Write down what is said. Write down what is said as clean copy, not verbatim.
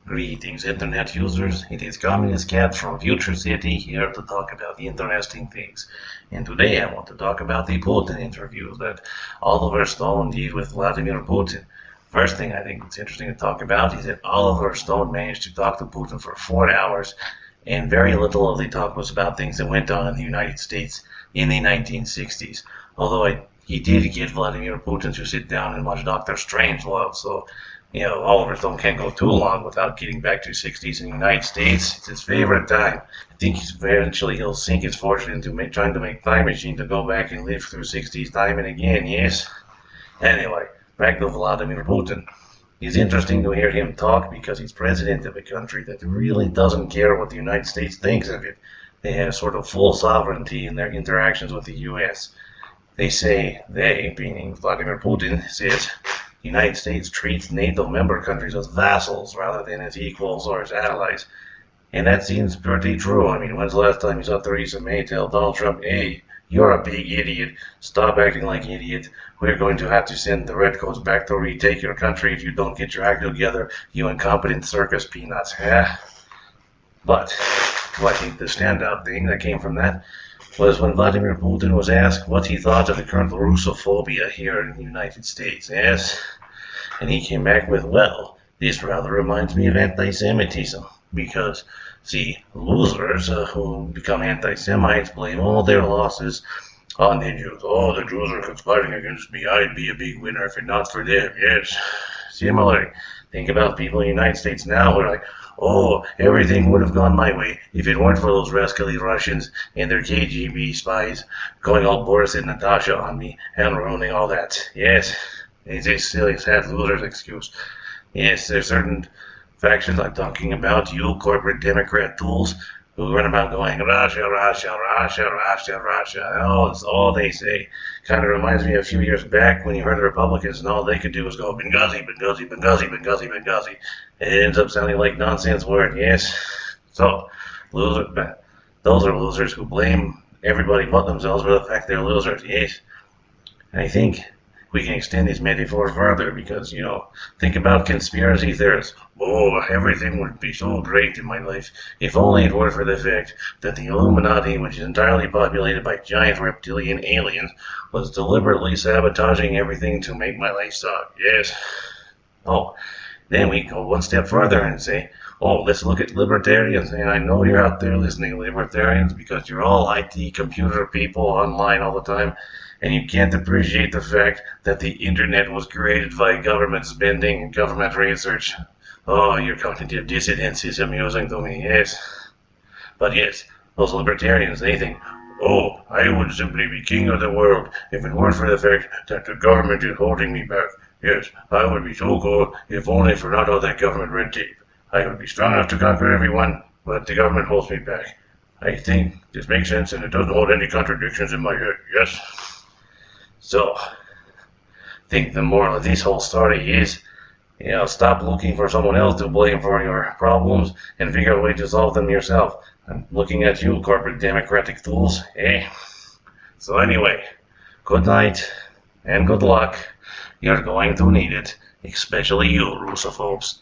Greetings, Internet users. It is Communist Cat from Future City here to talk about interesting things. And today I want to talk about the Putin interviews that Oliver Stone did with Vladimir Putin. First thing I think it's interesting to talk about is that Oliver Stone managed to talk to Putin for 4 hours, and very little of the talk was about things that went on in the United States in the 1960s. Although he did get Vladimir Putin to sit down and watch Dr. Strangelove, so Oliver Stone can't go too long without getting back to 60s in the United States. It's his favorite time. I think eventually he'll sink his fortune into trying to make time machine to go back and live through 60s time and again, yes? Anyway, back to Vladimir Putin. It's interesting to hear him talk because he's president of a country that really doesn't care what the United States thinks of it. They have sort of full sovereignty in their interactions with the U.S. They, meaning Vladimir Putin, says the United States treats NATO member countries as vassals rather than as equals or as allies. And that seems pretty true. I mean, when's the last time you saw Theresa May tell Donald Trump, hey, you're a big idiot, stop acting like an idiot, we're going to have to send the redcoats back to retake your country if you don't get your act together, you incompetent circus peanuts, yeah? But I think the standout thing that came from that was when Vladimir Putin was asked what he thought of the current Russophobia here in the United States, yes? And he came back with, well, this rather reminds me of anti-Semitism, because, see, losers who become anti-Semites blame all their losses on the Jews. Oh, the Jews are conspiring against me, I'd be a big winner if it not for them, yes. Similarly, think about people in the United States now who are like, oh, everything would have gone my way if it weren't for those rascally Russians and their KGB spies going all Boris and Natasha on me and ruining all that. Yes, it's a silly, sad loser's excuse. Yes, there's certain factions I'm talking about, you corporate Democrat tools who run about going, Russia, Russia, Russia, Russia, Russia. And oh, it's all they say. Kind of reminds me of a few years back when you heard the Republicans and all they could do was go, Benghazi, Benghazi, Benghazi, Benghazi, Benghazi. It ends up sounding like nonsense word, yes? So, those are losers who blame everybody but themselves for the fact they're losers, yes? And I think we can extend this metaphor further because, think about conspiracy theorists. Oh, everything would be so great in my life if only it were for the fact that the Illuminati, which is entirely populated by giant reptilian aliens, was deliberately sabotaging everything to make my life suck. Yes. Oh, then we go one step further and say, oh, let's look at libertarians. And I know you're out there listening, libertarians, because you're all IT computer people online all the time. And you can't appreciate the fact that the internet was created by government spending and government research. Oh, your cognitive dissonance is amusing to me, yes. But yes, those libertarians, they think, oh, I would simply be king of the world if it weren't for the fact that the government is holding me back. Yes, I would be so cool if only for not all that government red tape. I would be strong enough to conquer everyone, but the government holds me back. I think this makes sense and it doesn't hold any contradictions in my head, yes? So, I think the moral of this whole story is, stop looking for someone else to blame for your problems and figure out a way to solve them yourself. I'm looking at you, corporate democratic tools, eh? So anyway, good night and good luck. You're going to need it, especially you, Russophobes.